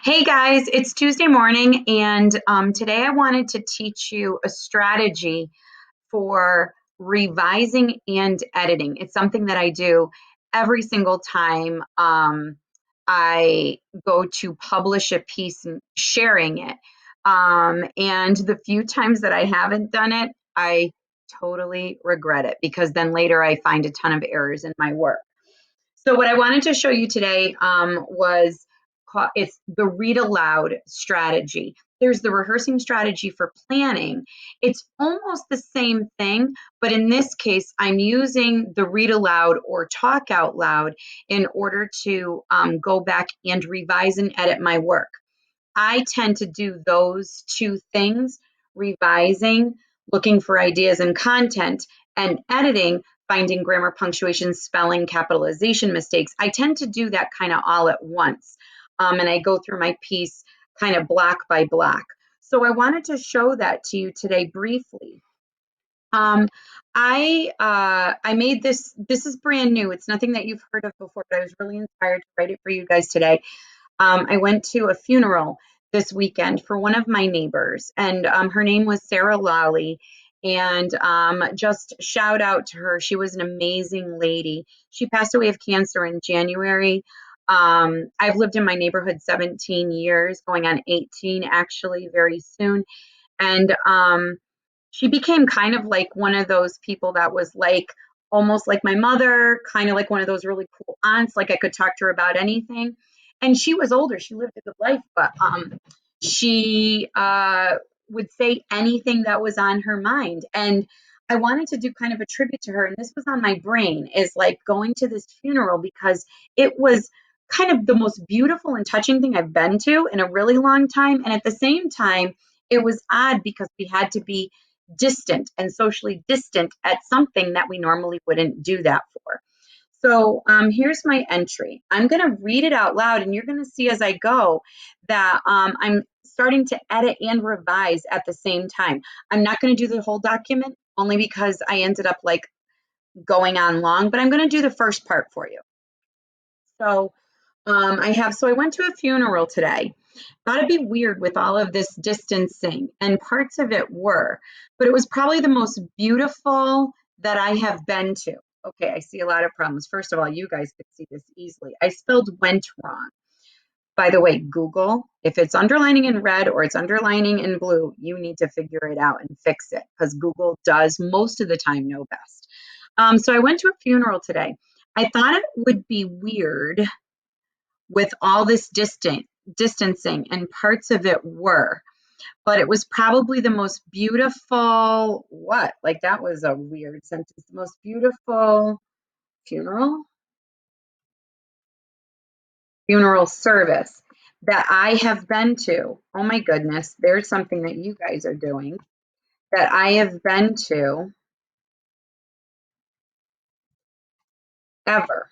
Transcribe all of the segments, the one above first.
Hey guys, it's Tuesday morning, and today I wanted to teach you a strategy for revising and editing. It's something that I do every single time I go to publish a piece and sharing it. And the few times that I haven't done it, I totally regret it because then later I find a ton of errors in my work. So what I wanted to show you today was it's the read aloud strategy. There's the rehearsing strategy for planning. It's almost the same thing, but in this case, I'm using the read aloud or talk out loud in order to go back and revise and edit my work. I tend to do those two things, revising, looking for ideas and content, and editing, finding grammar, punctuation, spelling, capitalization mistakes. I tend to do that kind of all at once. And I go through my piece kind of block by block. So I wanted to show that to you today briefly. Um, I made this. This is brand new. It's nothing that you've heard of before, but I was really inspired to write it for you guys today. I went to a funeral this weekend for one of my neighbors, and her name was Sarah Lally. And just shout out to her. She was an amazing lady. She passed away of cancer in January. I've lived in my neighborhood 17 years, going on 18 actually, very soon. And she became kind of like one of those people that was like almost like my mother, kind of like one of those really cool aunts, like I could talk to her about anything. And she was older, she lived a good life, but she would say anything that was on her mind. And I wanted to do kind of a tribute to her, and this was on my brain, is like going to this funeral because it was kind of the most beautiful and touching thing I've been to in a really long time. And at the same time, it was odd because we had to be distant and socially distant at something that we normally wouldn't do that for. So here's my entry. I'm going to read it out loud, and you're going to see as I go that I'm starting to edit and revise at the same time. I'm not going to do the whole document only because I ended up like going on long, but I'm going to do the first part for you. So I went to a funeral today. Thought it'd be weird with all of this distancing, and parts of it were, but it was probably the most beautiful that I have been to. Okay, I see a lot of problems. First of all, you guys could see this easily. I spelled went wrong. By the way, Google, if it's underlining in red or it's underlining in blue, you need to figure it out and fix it because Google does most of the time know best. So I went to a funeral today. I thought it would be weird with all this distancing, and parts of it were, but it was probably the most beautiful, what, like that was a weird sentence, the most beautiful funeral funeral service that I have been to. Oh my goodness, there's something that you guys are doing that I have been to ever.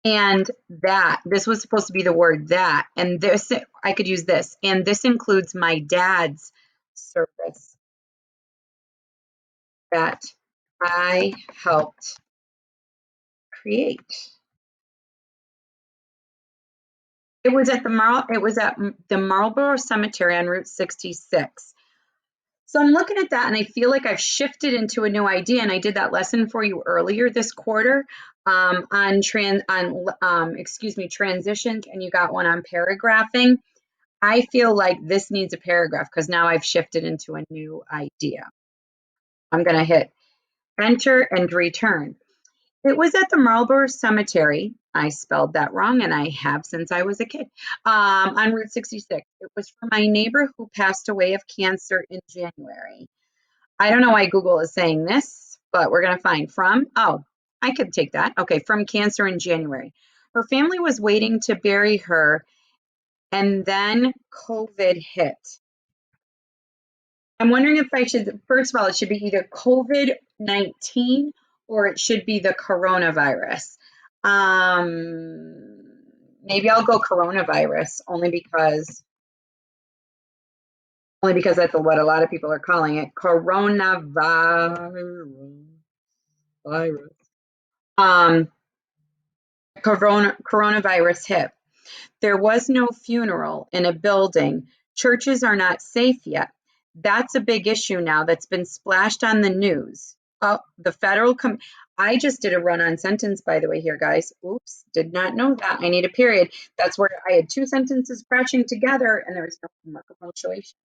And that this was supposed to be the word that, and this I could use this, and this includes my dad's service that I helped create. It was at the Marlborough Cemetery on Route 66. So I'm looking at that and I feel like I've shifted into a new idea. And I did that lesson for you earlier this quarter on transitions, and you got one on paragraphing. I feel like this needs a paragraph because now I've shifted into a new idea. I'm going to hit enter and return. It was at the Marlborough Cemetery. I spelled that wrong, and I have since I was a kid, on Route 66. It was for my neighbor who passed away of cancer in January. I don't know why Google is saying this, but we're going to find from. Oh, I could take that. Okay, from cancer in January. Her family was waiting to bury her, and then COVID hit. I'm wondering if I should, first of all, it should be either COVID-19 or it should be the coronavirus. Maybe I'll go coronavirus only because that's what a lot of people are calling it. Virus. Um, coronavirus hit. There was no funeral in a building. Churches are not safe yet. That's a big issue now that's been splashed on the news. Oh, the federal I just did a run-on sentence, by the way, here, guys. Oops, did not know that. I need a period. That's where I had two sentences crashing together and there was no mark of punctuation.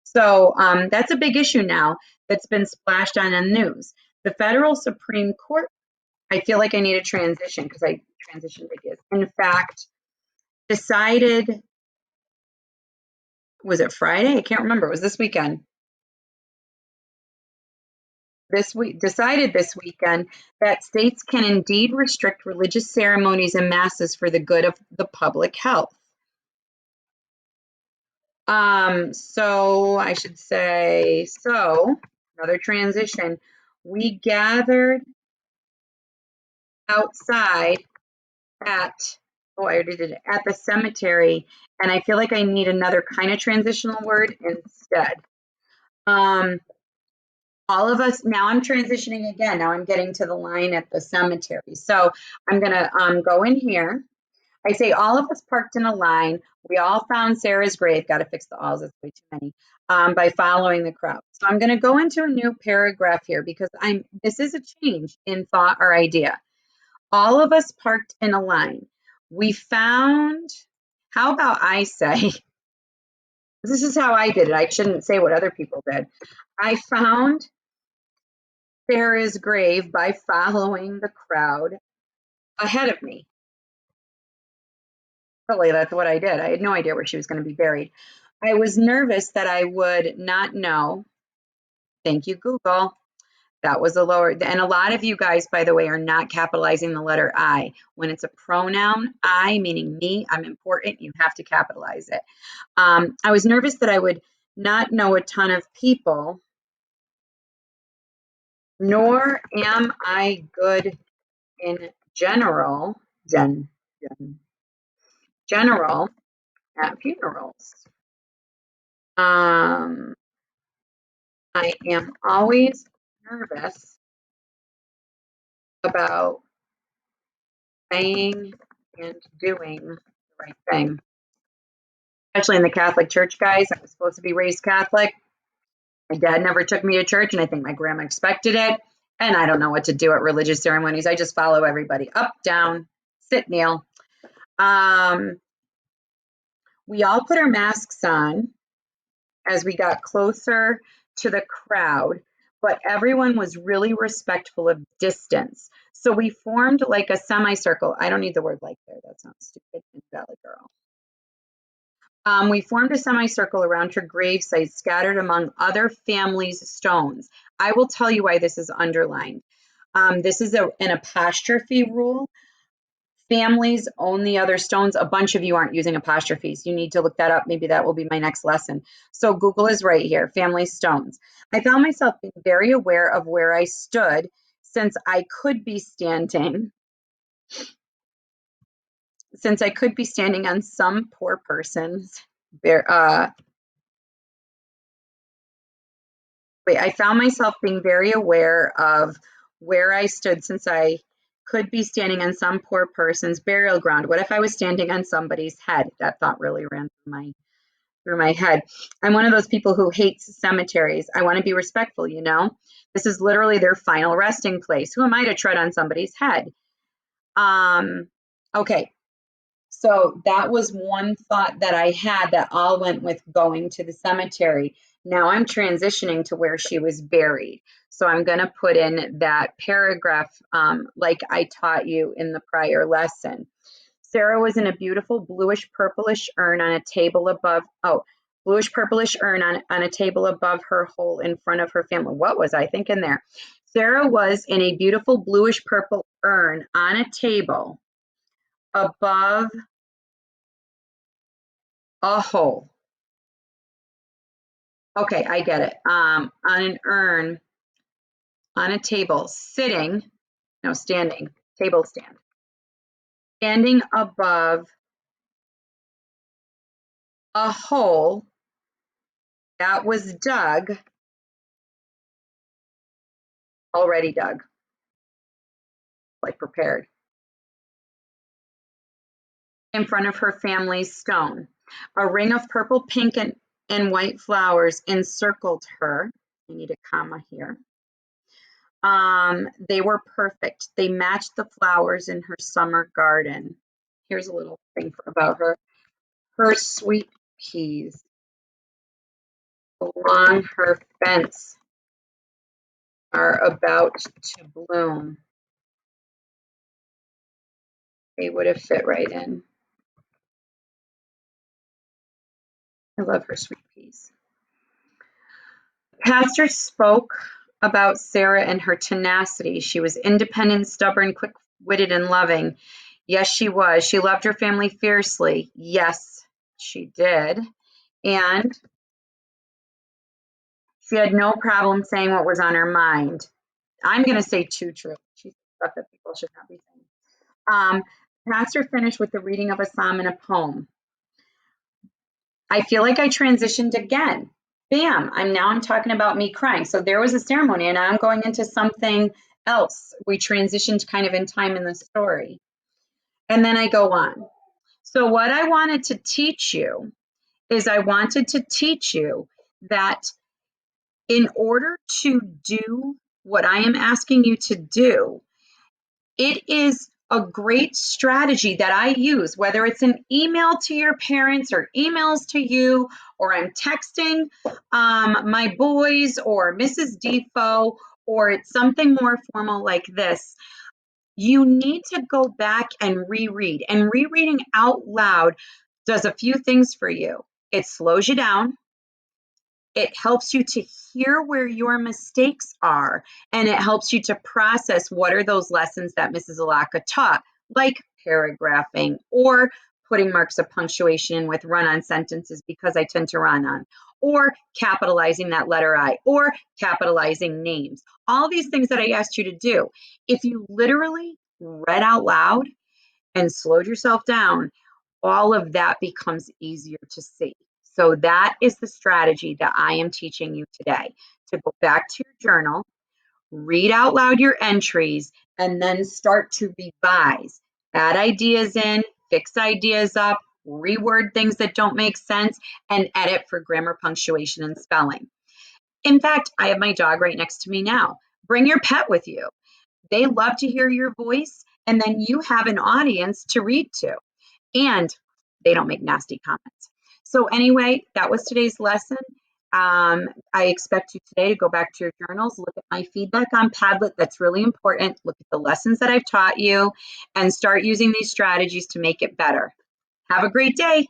So that's a big issue now that's been splashed on the news. The federal Supreme Court, I feel like I need a transition because I transitioned ideas. In fact, decided, was it Friday? I can't remember. It was this weekend. This week, decided this weekend that states can indeed restrict religious ceremonies and masses for the good of the public health. So I should say, so another transition. We gathered outside at, oh, I already did it, at the cemetery, and I feel like I need another kind of transitional word instead. All of us, now I'm transitioning again. Now I'm getting to the line at the cemetery. So I'm gonna go in here. I say all of us parked in a line. We all found Sarah's grave. Got to fix the alls. That's way too many. By following the crowd. So I'm going to go into a new paragraph here because this is a change in thought or idea. All of us parked in a line. We found, how about I say, this is how I did it. I shouldn't say what other people did. I found Sarah's grave by following the crowd ahead of me. Really, that's what I did. I had no idea where she was going to be buried. I was nervous that I would not know. Thank you, Google. That was a lower, and a lot of you guys, by the way, are not capitalizing the letter I. When it's a pronoun, I, meaning me, I'm important, you have to capitalize it. I was nervous that I would not know a ton of people, nor am I good in general, general at funerals. I am always nervous about saying and doing the right thing. Especially in the Catholic Church, guys. I was supposed to be raised Catholic. My dad never took me to church, and I think my grandma expected it. And I don't know what to do at religious ceremonies. I just follow everybody up, down, sit, kneel. We all put our masks on as we got closer to the crowd, but everyone was really respectful of distance. So we formed like a semicircle. I don't need the word like there. That sounds stupid. Valley Girl. We formed a semicircle around her gravesite, scattered among other families' stones. I will tell you why this is underlined. This is an apostrophe rule. Families own the other stones. A bunch of you aren't using apostrophes. You need to look that up. Maybe that will be my next lesson. So Google is right here, family stones. I found myself being very aware of where I stood since I could be standing on some poor person's I found myself being very aware of where I stood since I could be standing on some poor person's burial ground. What if I was standing on somebody's head? That thought really ran through my head. I'm one of those people who hates cemeteries. I want to be respectful, you know? This is literally their final resting place. Who am I to tread on somebody's head? Okay. So that was one thought that I had that all went with going to the cemetery. Now I'm transitioning to where she was buried. So I'm going to put in that paragraph like I taught you in the prior lesson. Sarah was in a beautiful bluish purplish urn on a table above, bluish purplish urn on a table above her hole in front of her family. What was I thinking there? Sarah was in a beautiful bluish purple urn on a table above a hole. Okay, I get it. On an urn, on a table, standing, table stand. Standing above a hole that was dug, already dug, like prepared. in front of her family's stone. A ring of purple, pink, and white flowers encircled her. I need a comma here. They were perfect. They matched the flowers in her summer garden. Here's a little thing about her. Her sweet peas along her fence are about to bloom. They would have fit right in. I love her sweet peas. Pastor spoke about Sarah and her tenacity. She was independent, stubborn, quick-witted, and loving. Yes, she was. She loved her family fiercely. Yes, she did. And she had no problem saying what was on her mind. I'm going to say too true. She said stuff that people should not be saying. Pastor finished with the reading of a psalm and a poem. I feel like I transitioned again. Bam, I'm talking about me crying. So there was a ceremony and I'm going into something else. We transitioned kind of in time in the story. And then I go on. So what I wanted to teach you is I wanted to teach you that in order to do what I am asking you to do, it is a great strategy that I use, whether it's an email to your parents or emails to you, or I'm texting my boys or Mrs. Defoe, or it's something more formal like this. You need to go back and reread. And rereading out loud does a few things for you. It slows you down. It helps you to hear where your mistakes are, and it helps you to process what are those lessons that Mrs. Allocca taught, like paragraphing or putting marks of punctuation with run-on sentences because I tend to run on, or capitalizing that letter I, or capitalizing names. All these things that I asked you to do. If you literally read out loud and slowed yourself down, all of that becomes easier to see. So that is the strategy that I am teaching you today, to go back to your journal, read out loud your entries, and then start to revise. Add ideas in, fix ideas up, reword things that don't make sense, and edit for grammar, punctuation, and spelling. In fact, I have my dog right next to me now. Bring your pet with you. They love to hear your voice, and then you have an audience to read to, and they don't make nasty comments. So anyway, that was today's lesson. I expect you today to go back to your journals, look at my feedback on Padlet. That's really important. Look at the lessons that I've taught you and start using these strategies to make it better. Have a great day.